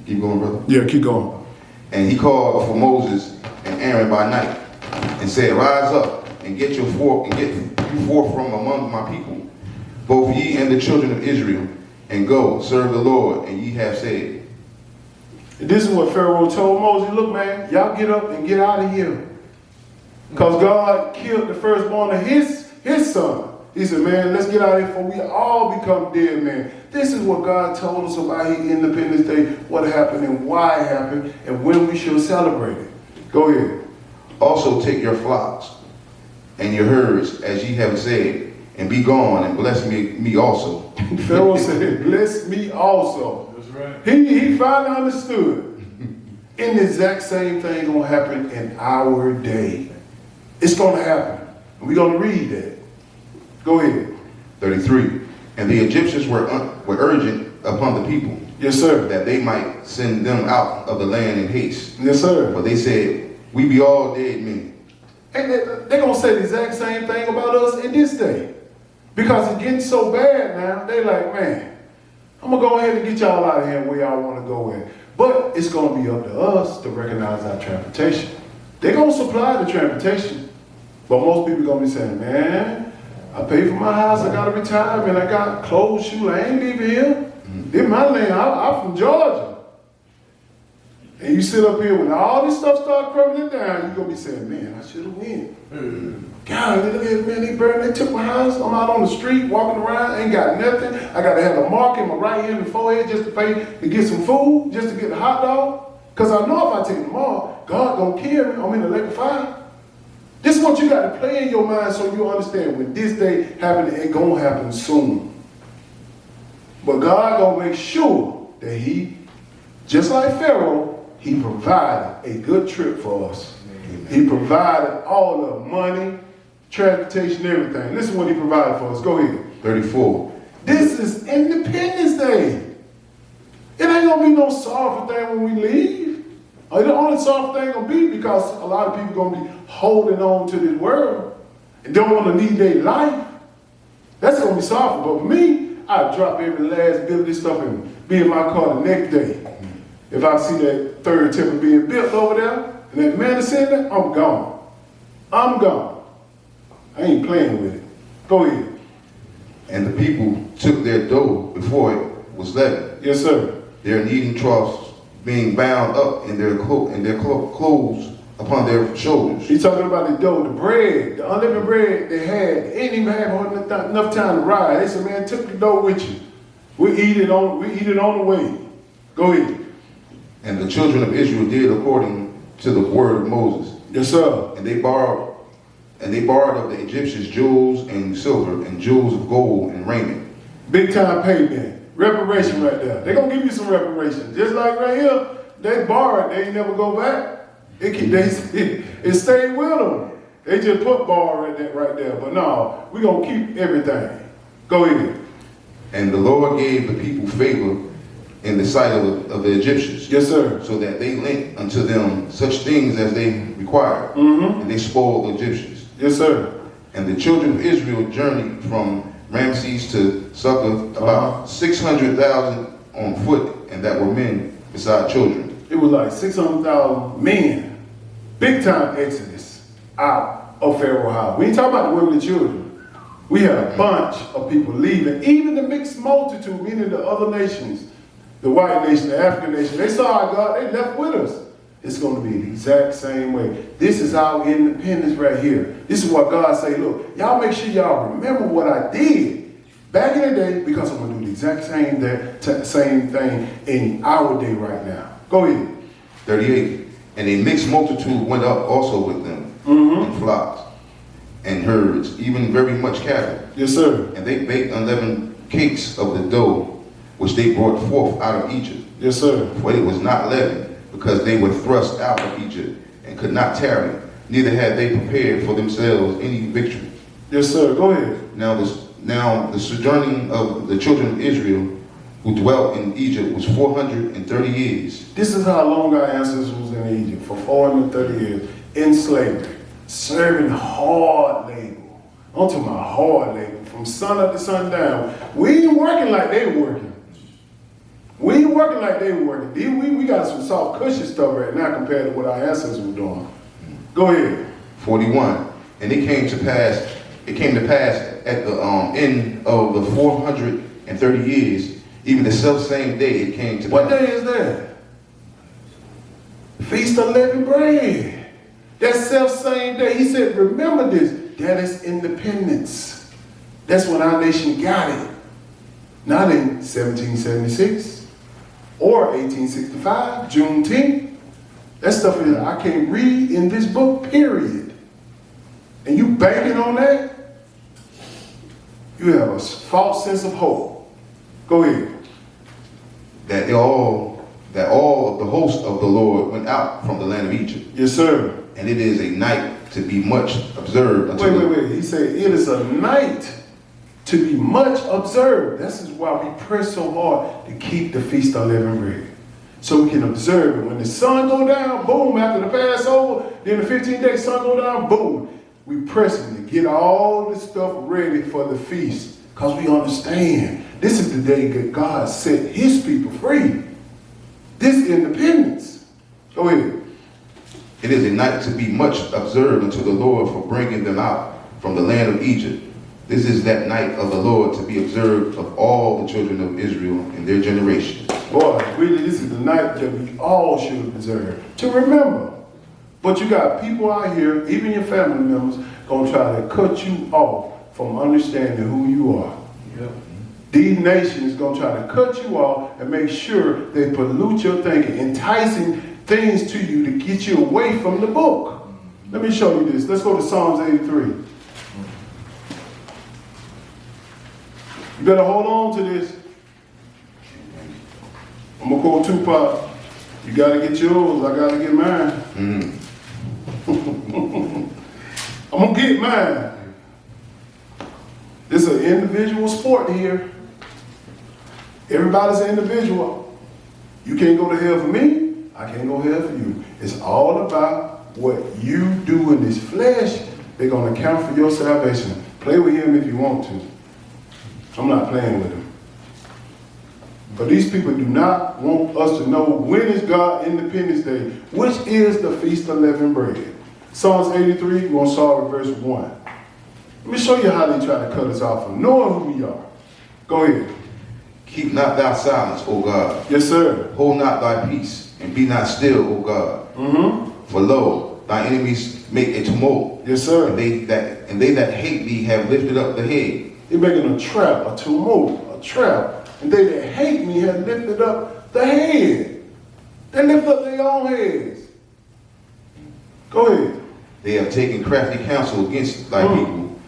Keep going, brother. Yeah, keep going. And he called for Moses and Aaron by night, and said, Rise up and get you forth from among my people, both ye and the children of Israel, and go serve the Lord, and ye have said. This is what Pharaoh told Moses. Look, man, y'all get up and get out of here. Because God killed the firstborn of his son. He said, man, let's get out of here before we all become dead men. This is what God told us about his Independence Day, what happened and why it happened, and when we should celebrate it. Go ahead. Also take your flocks and your herds, as ye have said, and be gone, and bless me also. Pharaoh said, bless me also. That's right. He finally understood. And the exact same thing going to happen in our day. It's going to happen. We're going to read that. Go ahead. 33. And the Egyptians were urgent upon the people, Yes, sir. that they might send them out of the land in haste. Yes, sir. For they said, We be all dead men. And they're going to say the exact same thing about us in this day. Because it's getting so bad now, they like, man, I'm going to go ahead and get y'all out of here where y'all want to go in. But it's going to be up to us to recognize our transportation. They're going to supply the transportation. But most people are going to be saying, man, I paid for my house, I got a retirement, I got clothes, shoes, I ain't leaving here. This my land, I'm from Georgia. And you sit up here, when all this stuff start crumbling down, you're going to be saying, man, I should have went. God, look at it, man, they took my house, I'm out on the street, walking around, ain't got nothing. I got to have a mark in my right hand and forehead just to pay to get some food, just to get a hot dog. Because I know if I take them all, God going to kill me, I'm in the lake of fire. This is what you got to play in your mind so you understand when this day happens, it's going to happen soon. But God going to make sure that he, just like Pharaoh, he provided a good trip for us. Amen. He provided all the money, transportation, everything. Listen what he provided for us. Go ahead. 34. This is Independence Day. It ain't going to be no sorrowful thing when we leave. The only soft thing gonna be because a lot of people gonna be holding on to this world and don't want to leave their life. That's gonna be soft. But for me, I drop every last bit of this stuff and be in my car the next day. If I see that third temple being built over there and that man is sitting there, I'm gone. I'm gone. I ain't playing with it. Go ahead. And the people took their dough before it was leavened. Yes, sir. Their kneading troughs being bound up in their clothes upon their shoulders. He's talking about the dough, the bread, the unleavened bread they had. They ain't even have enough time to ride. They said, man, took the dough with you. We eat it on the way. Go ahead. And the children of Israel did according to the word of Moses. Yes, sir. And they borrowed of the Egyptians jewels and silver and jewels of gold and raiment. Big time payment. Reparation right there. They're going to give you some reparation. Just like right here, they borrowed, they ain't never go back. It stayed with them. They just put borrow right there. But no, we're going to keep everything. Go ahead. And the Lord gave the people favor in the sight of the Egyptians. Yes, sir. So that they lent unto them such things as they required. And they spoiled the Egyptians. Yes, sir. And the children of Israel journeyed from Ramses to Succoth, about 600,000 on foot, and that were men beside children. It was like 600,000 men. Big time exodus out of Pharaoh's house. We ain't talking about the women and children. We had a bunch of people leaving. Even the mixed multitude, meaning the other nations, the white nation, the African nation, they saw our God, they left with us. It's going to be the exact same way. This is our independence right here. This is what God say, look, y'all make sure y'all remember what I did back in the day, because I'm going to do the exact same thing in our day right now. Go ahead. 38. And a mixed multitude went up also with them, in flocks and herds, even very much cattle. Yes, sir. And they baked unleavened cakes of the dough, which they brought forth out of Egypt. Yes, sir. But it was not leavened, because they were thrust out of Egypt and could not tarry, neither had they prepared for themselves any victual. Yes, sir. Go ahead. Now the sojourning of the children of Israel who dwelt in Egypt was 430 years. This is how long our ancestors was in Egypt, for 430 years, in slavery, serving hard labor. I'm talking about hard labor, from sun up to sundown. We ain't working like they were working. We ain't working like they were working. We got some soft cushion stuff right now compared to what our ancestors were doing. Go ahead. 41. And it came to pass at the end of the 430 years, even the self same day it came to What pass. day is that? Feast of Leavened Bread. That self same day. He said, remember this. That is independence. That's when our nation got it. Not in 1776 or 1865, Juneteenth. That stuff is, I can't read in this book, period. And you banking on that? You have a false sense of hope. Go ahead. That all of the host of the Lord went out from the land of Egypt. Yes, sir. And it is a night to be much observed. Wait. He said it is a night to be much observed. This is why we press so hard to keep the Feast of Unleavened Bread. So we can observe it. When the sun go down, boom, after the Passover, then the 15 days, sun go down, boom. We pressing to get all this stuff ready for the feast. Because we understand this is the day that God set his people free. This independence. Go ahead. It is a night to be much observed unto the Lord for bringing them out from the land of Egypt. This is that night of the Lord to be observed of all the children of Israel in their generations. Boy, really, this is the night that we all should observe. To remember. But you got people out here, even your family members, going to try to cut you off from understanding who you are. Yep. These nations going to try to cut you off and make sure they pollute your thinking, enticing things to you to get you away from the book. Let me show you this. Let's go to Psalms 83. You better hold on to this. I'm going to quote Tupac. You got to get yours. I got to get mine. I'm going to get mine. This is an individual sport here. Everybody's an individual. You can't go to hell for me. I can't go to hell for you. It's all about what you do in this flesh. They're going to count for your salvation. Play with him if you want to. I'm not playing with him. But these people do not want us to know when is God Independence Day, which is the Feast of Unleavened Bread. Psalms 83, we're going to start with verse 1. Let me show you how they try to cut us off from knowing who we are. Go ahead. Keep not thy silence, O God. Yes, sir. Hold not thy peace, and be not still, O God. Mm-hmm. For lo, thy enemies make a tumult, Yes, sir. and they that hate thee have lifted up the head. They're making a trap, a tumult, a trap. And they that hate me have lifted up the head. They lift up their own heads. Go ahead. They have taken crafty counsel against thy people,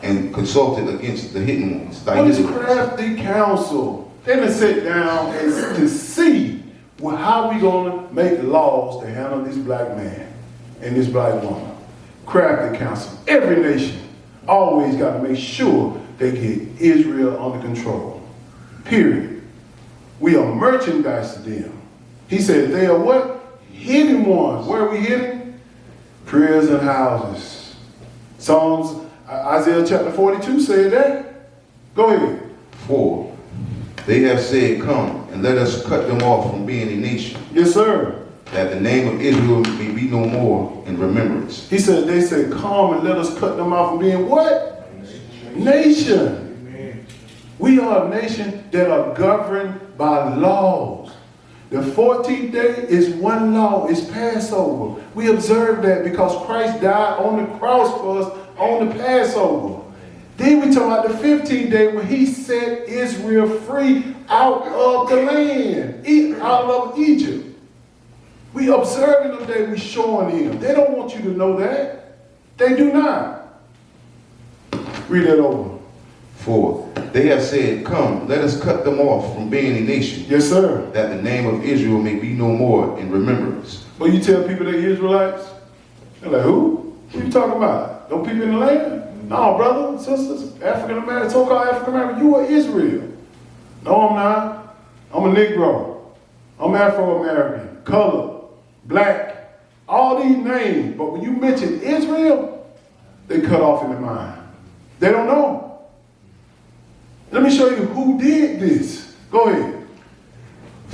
and consulted against the hidden ones. Thy What is hidden ones. crafty counsel? They done sit down and to see how we gonna make laws to handle this black man and this black woman. Crafty counsel. Every nation always got to make sure they get Israel under control. Period. We are merchandise to them. He said they are what? Hidden ones. Where are we hidden? Prayers and houses. Psalms, Isaiah chapter 42 said that. Go ahead. 4. They have said, come, and let us cut them off from being a nation, Yes, sir. that the name of Israel may be no more in remembrance. He said, they said, come and let us cut them off from being what? Nation. We are a nation that are governed by laws. The 14th day is one law, it's Passover. We observe that because Christ died on the cross for us on the Passover. Then we talk about the 15th day when he set Israel free out of the land, out of Egypt. We observing them day, we showing him. They don't want you to know that. They do not. Read that over. 4. They have said, come, let us cut them off from being a nation, Yes, sir. that the name of Israel may be no more in remembrance. But you tell people they're Israelites, they're like, who? What are you talking about? No people in the land? No, brothers, sisters, African American, so-called African American, you are Israel. No, I'm not. I'm a Negro. I'm Afro-American, colored, black, all these names. But when you mention Israel, they cut off in their mind. They don't know. Let me show you who did this. Go ahead.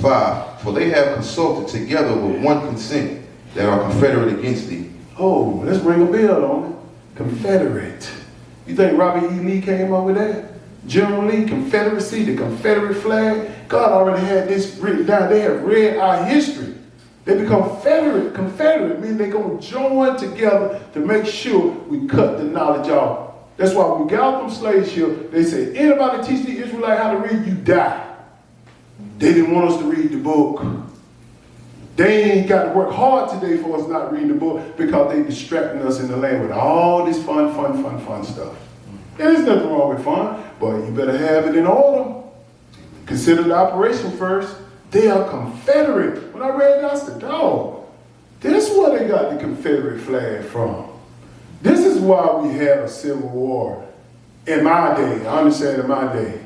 5. For they have consulted together with one consent that are confederate against thee. Oh, let's ring a bell on it. Confederate. You think Robert E. Lee came up with that? General Lee, Confederacy, the Confederate flag. God already had this written down. They have read our history. They become Confederate. Confederate means they're going to join together to make sure we cut the knowledge off. That's why when we got off them slave ship, they said, anybody teach the Israelite how to read, you die. They didn't want us to read the book. They ain't got to work hard today for us not reading the book because they distracting us in the land with all this fun stuff. There's nothing wrong with fun, but you better have it in order. Consider the operation first. They are Confederate. When I read that, I said, dog, this is where they got the Confederate flag from. This is why we had a civil war in my day. I understand in my day.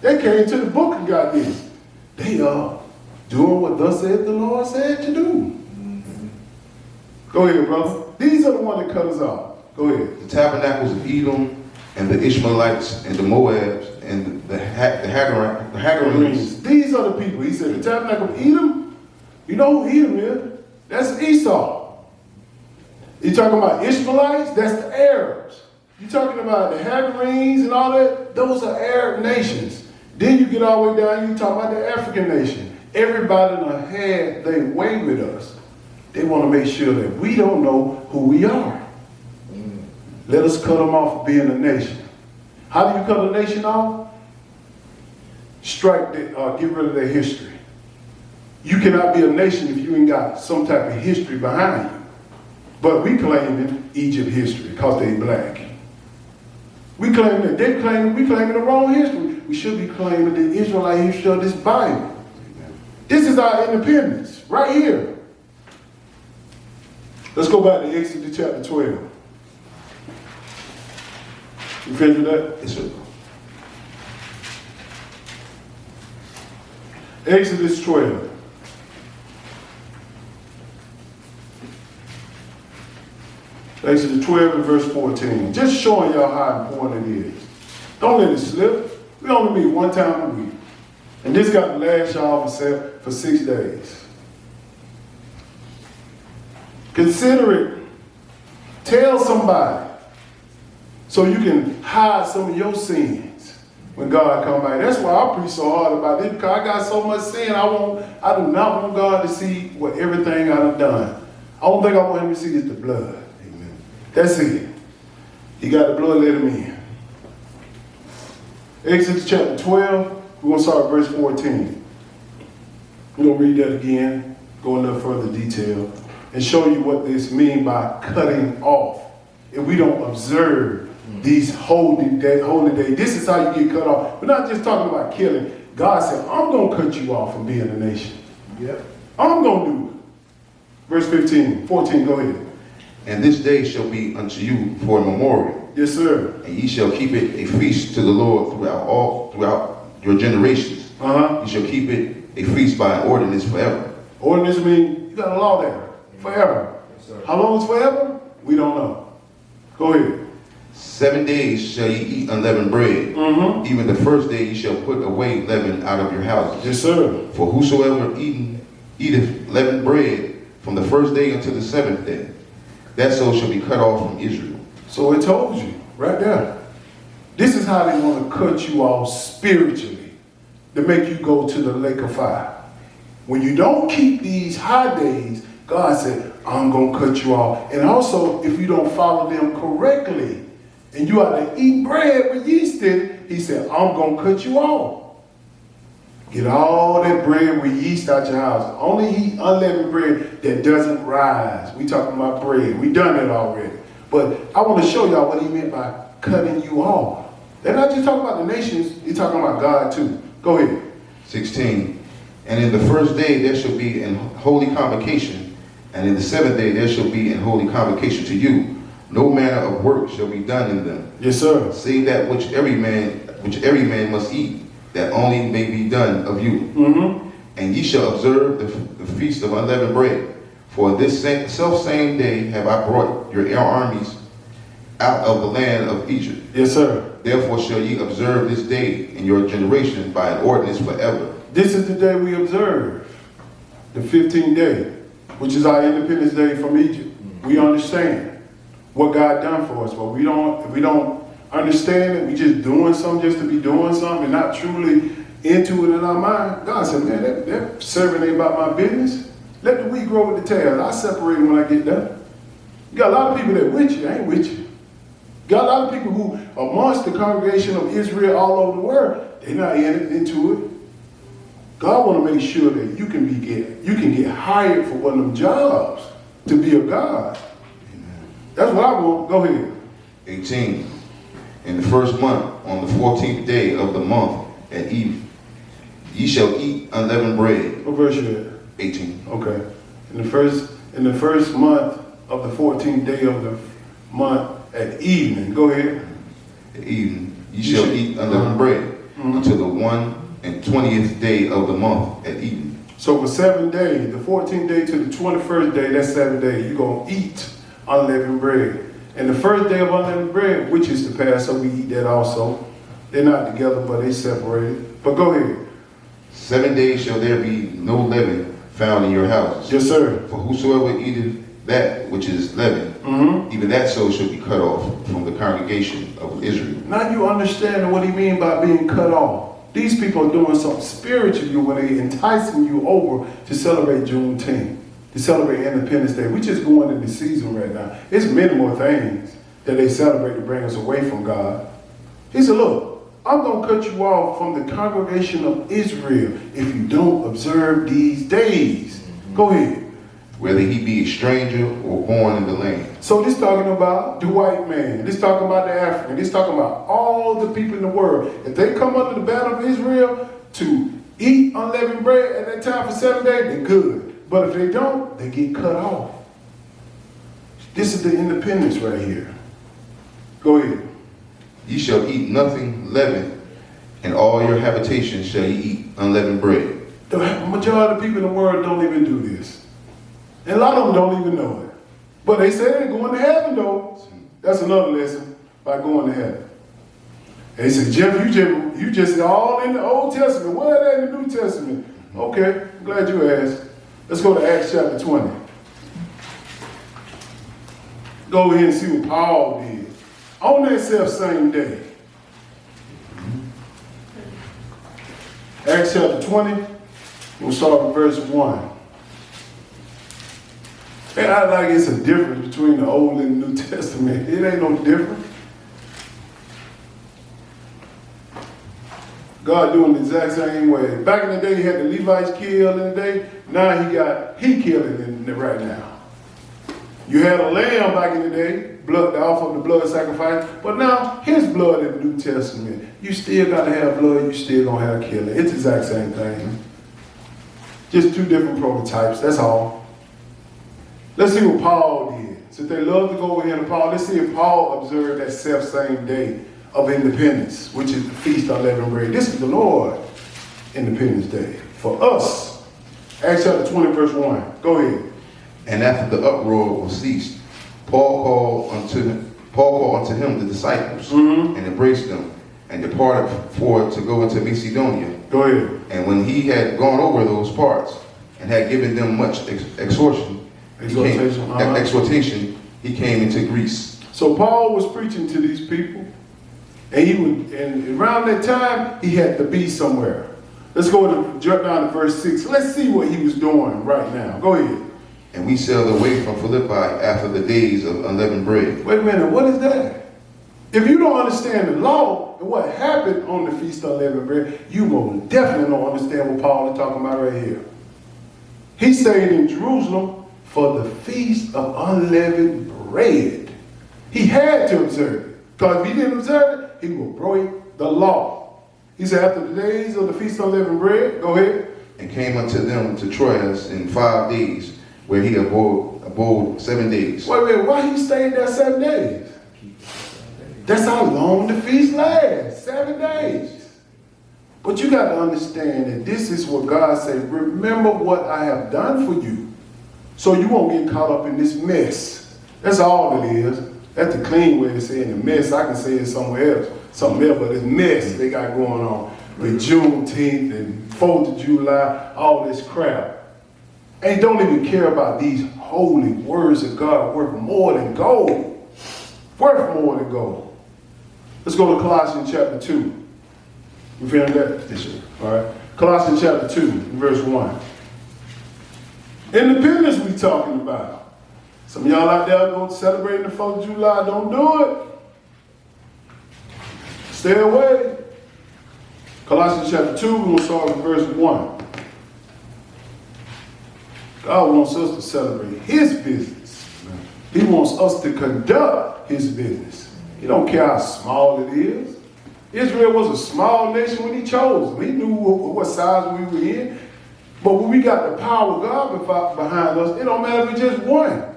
They came to the book and got this. They are doing what thus said the Lord said to do. Go ahead, brother. These are the ones that cut us off. Go ahead. The tabernacles of Edom and the Ishmaelites and the Moabs and the Hagarenes. These are the people. He said the tabernacle of Edom. You know who Edom is? That's Esau. You talking about Ishmaelites? That's the Arabs. You talking about the Hagarenes and all that? Those are Arab nations. Then you get all the way down, you talk about the African nation. Everybody done had their way with us. They want to make sure that we don't know who we are. Let us cut them off of being a nation. How do you cut a nation off? Strike, get rid of their history. You cannot be a nation if you ain't got some type of history behind you. But we claiming Egypt history because they black. We claiming that they claiming, we claiming the wrong history. We should be claiming the Israelite history of this Bible. This is our independence, right here. Let's go back to Exodus chapter 12. You finished with that? Yes, sir. Exodus 12. Exodus 12 and verse 14. Just showing y'all how important it is. Don't let it slip. We only meet one time a week. And this got to last y'all for 6 days. Consider it. Tell somebody so you can hide some of your sins when God come back. That's why I preach so hard about this, because I got so much sin. I do not want God to see what everything I've done. I don't think I want him to see is the blood. Amen. That's it. He got the blood, let him in. Exodus chapter 12. We're going to start at verse 14. We're going to read that again, go a little further detail, and show you what this means by cutting off. If we don't observe these holy day, this is how you get cut off. We're not just talking about killing. God said, I'm going to cut you off from being a nation. Yep. I'm going to do it. Verse 14, go ahead. And this day shall be unto you for a memorial. Yes, sir. And ye shall keep it a feast to the Lord throughout your generations. You shall keep it a feast by an ordinance forever. Ordinance means you got a law there. Forever. Yes, how long is forever? We don't know. Go ahead. 7 days shall ye eat unleavened bread. Even the first day ye shall put away leaven out of your houses. Yes, sir. For whosoever eateth leavened bread from the first day until the 7th day, that soul shall be cut off from Israel. So it told you, right there. This is how they want to cut you off spiritually, to make you go to the lake of fire. When you don't keep these high days, God said, I'm going to cut you off. And also, if you don't follow them correctly, and you are to eat bread with yeast in it, he said, I'm going to cut you off. Get all that bread with yeast out your house. Only eat unleavened bread that doesn't rise. We talking about bread. We done that already. But I want to show y'all what he meant by cutting you off. They're not just talking about the nations, he's talking about God too. Go ahead. 16. And in the first day there shall be an holy convocation, and in the 7th day there shall be an holy convocation to you. No manner of work shall be done in them. Yes, sir. Save that which every man must eat, that only may be done of you. And ye shall observe the feast of unleavened bread. For this self-same day have I brought your armies out of the land of Egypt. Yes, sir. Therefore shall ye observe this day in your generation by an ordinance forever. This is the day we observe, the 15th day, which is our Independence Day from Egypt. We understand what God done for us, but we don't understand it. We just doing something just to be doing something and not truly into it in our mind. God said, man, that serving ain't about my business. Let the wheat grow with the tares. I separate them when I get done. You got a lot of people that with you, ain't with you. Got a lot of people who amongst the congregation of Israel all over the world, they're not into it. God want to make sure that you can get hired for one of them jobs to be a God. Amen. That's what I want. Go ahead. 18. In the first month, on the 14th day of the month at eve, ye shall eat unleavened bread. What verse you at? 18. Okay. In the first month of the 14th day of the month at evening. Go ahead. At evening, ye shall eat unleavened bread until the 21st day of the month at evening. So for 7 days, the 14th day to the 21st day, that's 7 days, you're going to eat unleavened bread. And the first day of unleavened bread, which is the Passover, we eat that also. They're not together, but they separated. But go ahead. 7 days shall there be no leaven found in your houses. Yes, sir. For whosoever eateth that which is leavened, even that soul shall be cut off from the congregation of Israel. Now you understand what he means by being cut off. These people are doing something spiritual when they enticing you over to celebrate Juneteenth, to celebrate Independence Day. We just going into the season right now. It's many more things that they celebrate to bring us away from God. He said, look, I'm going to cut you off from the congregation of Israel if you don't observe these days. Go ahead. Whether he be a stranger or born in the land. So this talking about the white man. This talking about the African. This talking about all the people in the world. If they come under the banner of Israel to eat unleavened bread at that time for 7 days, they're good. But if they don't, they get cut off. This is the independence right here. Go ahead. Ye shall eat nothing leavened, and all your habitations shall ye eat unleavened bread. The majority of the people in the world don't even do this. And a lot of them don't even know it. But they say they're going to heaven, though. That's another lesson by going to heaven. And he said, Jeff, you just all in the Old Testament. Where are they in the New Testament? Okay, I'm glad you asked. Let's go to Acts chapter 20. Go over here and see what Paul did. On that self-same day. Acts chapter 20, we'll start with verse 1. And I like it's a difference between the Old and the New Testament. It ain't no different. God doing the exact same way. Back in the day, he had the Levites killed in the day. Now he killing in the right now. You had a lamb back in the day, blood, the offer of the blood sacrifice. But now, his blood in the New Testament. You still got to have blood. You still gonna have killing. It's the exact same thing. Just two different prototypes. That's all. Let's see what Paul did. Since they love to go over here to Paul, let's see if Paul observed that self-same day of independence, which is the Feast of Unleavened Bread. This is the Lord Independence Day for us. Acts chapter 20, verse 1. Go ahead. And after the uproar was ceased, Paul called unto him the disciples, and embraced them, and departed forth to go into Macedonia. Go ahead. And when he had gone over those parts, and had given them much exhortation, he came into Greece. So Paul was preaching to these people, and around that time he had to be somewhere. Let's jump down to verse 6. Let's see what he was doing right now. Go ahead. And we sailed away from Philippi after the days of unleavened bread. Wait a minute, what is that? If you don't understand the law and what happened on the Feast of Unleavened Bread, you most definitely don't understand what Paul is talking about right here. He stayed in Jerusalem for the Feast of Unleavened Bread. He had to observe it, because if he didn't observe it, he would break the law. He said, after the days of the Feast of Unleavened Bread, go ahead. And came unto them to Troas in 5 days, where he abode 7 days. Wait a minute, why he stayed there 7 days? That's how long the feast lasts, 7 days. But you got to understand that this is what God said. Remember what I have done for you, so you won't get caught up in this mess. That's all it is. That's the clean way of saying the mess. I can say it somewhere else, something else, but it's mess they got going on with Juneteenth and 4th of July, all this crap. And don't even care about these holy words of God worth more than gold. Worth more than gold. Let's go to Colossians chapter 2. You feeling that? Yes, sir. All right. Colossians chapter 2, verse 1. Independence we talking about. Some of y'all out there go celebrating the 4th of July. Don't do it. Stay away. Colossians chapter 2, we're going to start with verse 1. God wants us to celebrate his business. He wants us to conduct his business. He don't care how small it is. Israel was a small nation when he chose them. He knew what size we were in. But when we got the power of God behind us, it don't matter if we just won.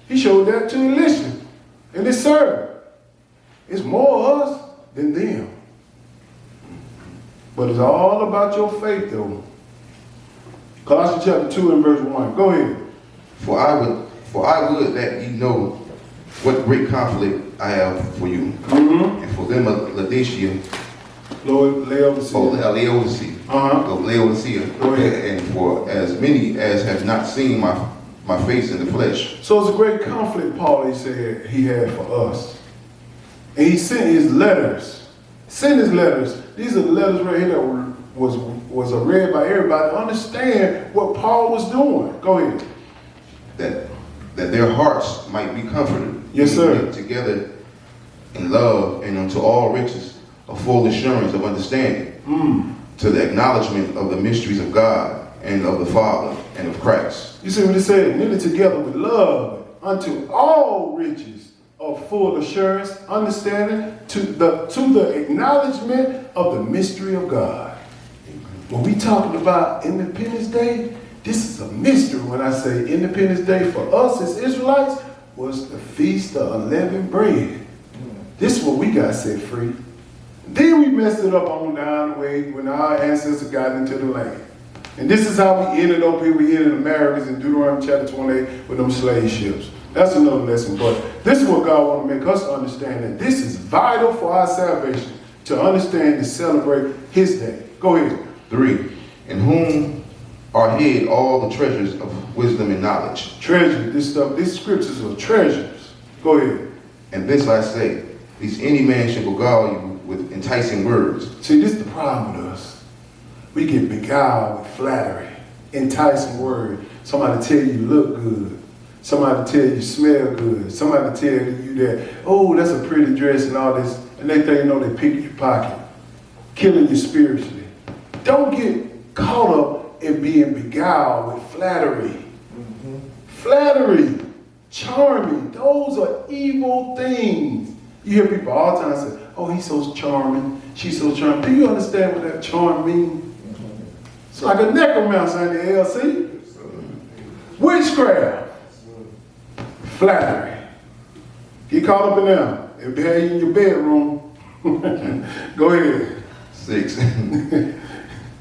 He showed that to Elisha and his servant. It's more us than them. But it's all about your faith, though. Colossians chapter 2 and verse 1. Go ahead. For I would that ye know what great conflict I have for you, and for them of Laodicea, Laodicea. Laodicea, Go ahead. and for as many as have not seen my face in the flesh. So it's a great conflict, Paul, he said he had for us. And he sent his letters. Sent his letters. These are the letters right here that was read by everybody to understand what Paul was doing. Go ahead. That their hearts might be comforted. Yes, sir. Knit together in love and unto all riches of full assurance of understanding, to the acknowledgement of the mysteries of God and of the Father and of Christ. You see what he said? Knitted together with love unto all riches of full assurance, understanding, to the acknowledgement of the mystery of God. When we talking about Independence Day, this is a mystery. When I say Independence Day for us as Israelites was the Feast of Unleavened Bread. This is what we got set free. Then we messed it up on down the way when our ancestors got into the land. And this is how we ended up here. We ended in Americas in Deuteronomy chapter 28 with them slave ships. That's another lesson. But this is what God wants to make us understand, that this is vital for our salvation, to understand and celebrate his day. Go ahead. 3. In whom are hid all the treasures of wisdom and knowledge. Treasure, this stuff, these scriptures are treasures. Go ahead. And this I say, lest any man should beguile you with enticing words. See, this is the problem with us. We get beguiled with flattery, enticing word. Somebody tell you look good. Somebody tell you smell good. Somebody tell you that, oh, that's a pretty dress and all this. And they think, you know, they pick your pocket, killing you spiritually. Don't get caught up in being beguiled with flattery. Flattery, charming, those are evil things. You hear people all the time say, oh, he's so charming, she's so charming. Do you understand what that charm means? It's like a necromancer in the LC. Witchcraft. Flattery. Get caught up in them. If they have you in your bedroom, go ahead. 6.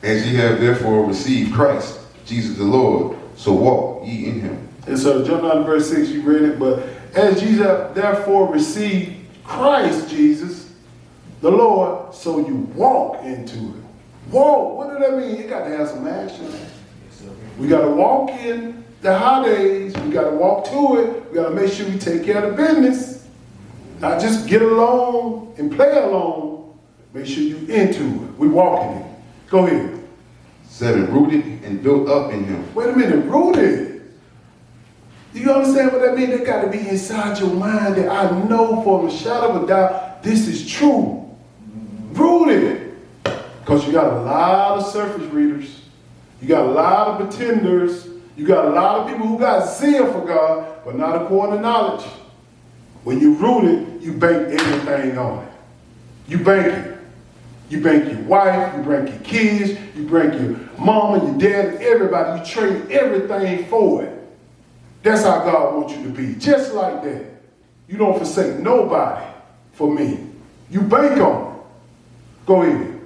As ye have therefore received Christ, Jesus the Lord, so walk ye in him. And so jump down to verse 6, you read it, but as Jesus therefore received Christ Jesus, the Lord, so you walk into it. Walk, what does that mean? You got to have some action. We got to walk in the holidays. We got to walk to it. We got to make sure we take care of the business. Not just get along and play along. Make sure you into it. We walking it. Go ahead. 7. Rooted and built up in him. Wait a minute, rooted. Do you understand what that means? That got to be inside your mind, that I know for a shadow of a doubt this is true. Rooted. Because you got a lot of surface readers. You got a lot of pretenders. You got a lot of people who got zeal for God, but not according to knowledge. When you rooted, you bank everything on it. You bank it. You bank your wife, you bank your kids, you bank your mama, your dad, everybody. You trade everything for it. That's how God wants you to be. Just like that. You don't forsake nobody for me. You bank on it. Go ahead.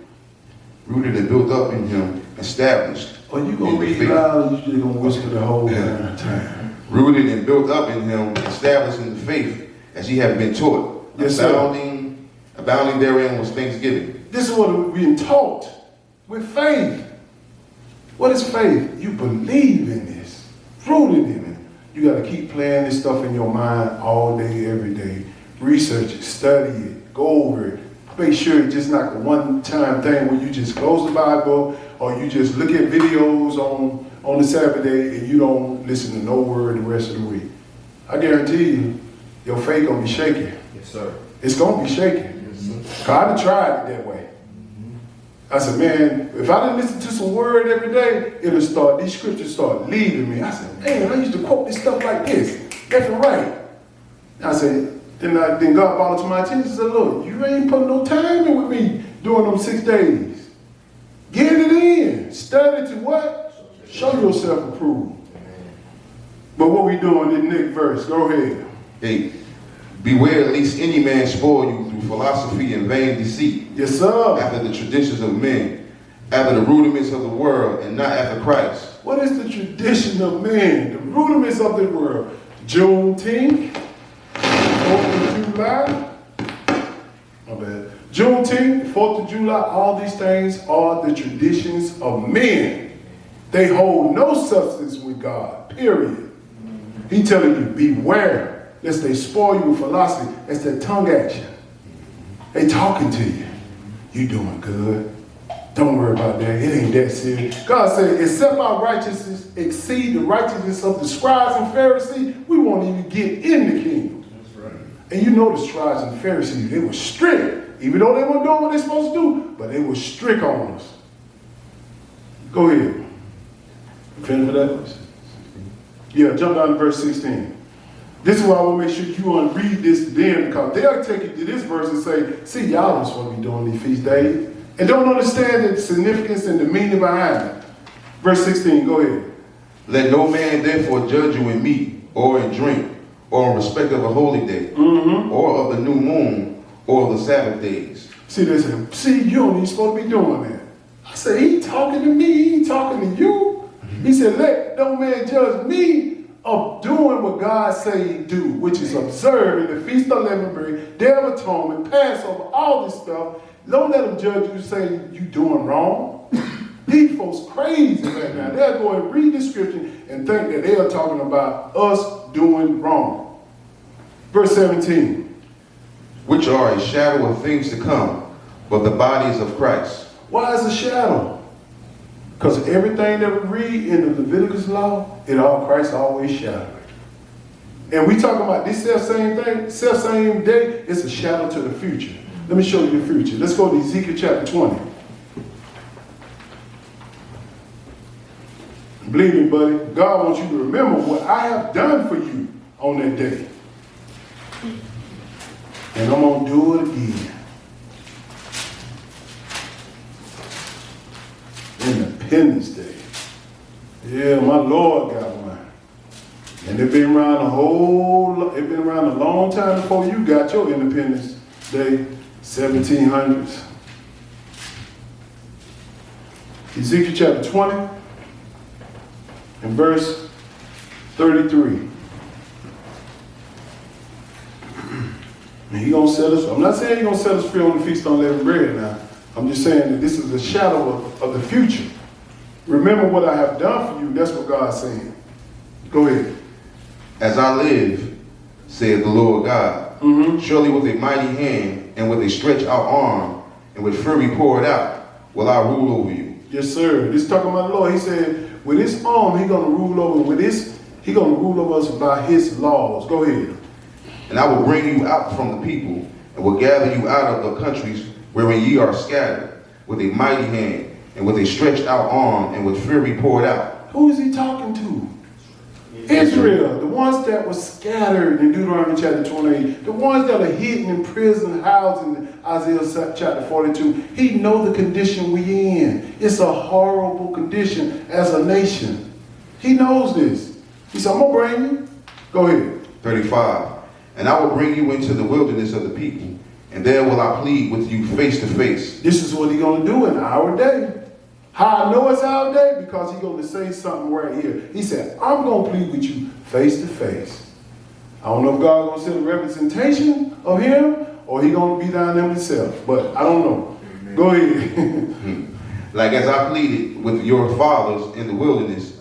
Rooted and built up in him, established. Are you going to read loud or you just going to whisper the whole time? Rooted and built up in him, established in the faith, as ye have been taught. Yes, abounding therein was thanksgiving. This is what we're being taught with faith. What is faith? You believe in this, rooted in it. You got to keep playing this stuff in your mind all day, every day. Research it, study it, go over it. Make sure it's just not a one-time thing where you just close the Bible or you just look at videos on the Sabbath day and you don't listen to no word the rest of the week. I guarantee you, your faith gonna be shaky. Yes, sir. It's gonna be shaky. Yes, sir. Cause I done tried it that way. I said, man, if I didn't listen to some word every day, these scriptures start leaving me. I said, man, I used to quote this stuff like this, left and right. I said, then God brought it to my attention and said, look, you ain't putting no time in with me during them 6 days. Get it in. Study to what? Show yourself approved. But what we doing in the next verse? Go ahead. 8. Beware lest any man spoil you through philosophy and vain deceit, Yes, sir. after the traditions of men, after the rudiments of the world, and not after Christ. What is the tradition of men? The rudiments of the world. Juneteenth, 4th of July. My bad. Juneteenth, 4th of July, all these things are the traditions of men. They hold no substance with God, period. He telling you, beware, lest they spoil you with philosophy. That's their tongue action. They talking to you. You doing good. Don't worry about that. It ain't that serious. God said, except our righteousness exceed the righteousness of the scribes and Pharisees, we won't even get in the kingdom. That's right. And you know the scribes and Pharisees, they were strict. Even though they weren't doing what they're supposed to do, but they were strict on us. Go ahead. Finish with that? Yeah, jump down to verse 16. This is why I want to make sure you unread this to them, because they'll take you to this verse and say, see, y'all don't supposed to be doing these feast days. And don't understand the significance and the meaning behind it. Verse 16, go ahead. Let no man therefore judge you in meat, or in drink, or in respect of a holy day, or of the new moon, or of the Sabbath days. See, they say, see, you don't even supposed to be doing that. I said, he talking to me, he ain't talking to you. He said, let no man judge me of doing what God say do, which is observing the Feast of Unleavened Bread, Day of Atonement, Passover, all this stuff. Don't let them judge you saying you doing wrong. These folks crazy right now. They'll go and read the scripture and think that they are talking about us doing wrong. Verse 17. Which are a shadow of things to come, but the bodies of Christ. Why is a shadow? Because everything that we read in the Leviticus law, Christ always shadowed. And we talking about this same thing, same day, it's a shadow to the future. Let me show you the future. Let's go to Ezekiel chapter 20. Believe me, buddy, God wants you to remember what I have done for you on that day. And I'm going to do it again. Independence Day. Yeah, my Lord got one. And it's been around a long time before you got your Independence Day, 1700s. Ezekiel chapter 20 and verse 33. And he gonna set us, I'm not saying he's gonna set us free on the Feast of Unleavened Bread now. I'm just saying that this is a shadow of the future. Remember what I have done for you. That's what God's saying. Go ahead. As I live, saith the Lord God, surely with a mighty hand and with a stretched out arm and with fury poured out will I rule over you. Yes, sir. This is talking about the Lord. He said, with his arm, he's gonna rule over. With this, he's gonna rule over us by his laws. Go ahead. And I will bring you out from the people and will gather you out of the countries wherein ye are scattered, with a mighty hand, and with a stretched out arm, and with fury poured out. Who is he talking to? Israel, the ones that were scattered in Deuteronomy chapter 28, the ones that are hidden in prison, housed in Isaiah chapter 42. He know the condition we in. It's a horrible condition as a nation. He knows this. He said, I'm gonna bring you. Go ahead. 35. And I will bring you into the wilderness of the people, and there will I plead with you face to face. This is what he's going to do in our day. How I know it's our day? Because he's going to say something right here. He said, I'm going to plead with you face to face. I don't know if God's going to send a representation of him or he's going to be down there himself, but I don't know. Amen. Go ahead. Like as I pleaded with your fathers in the wilderness,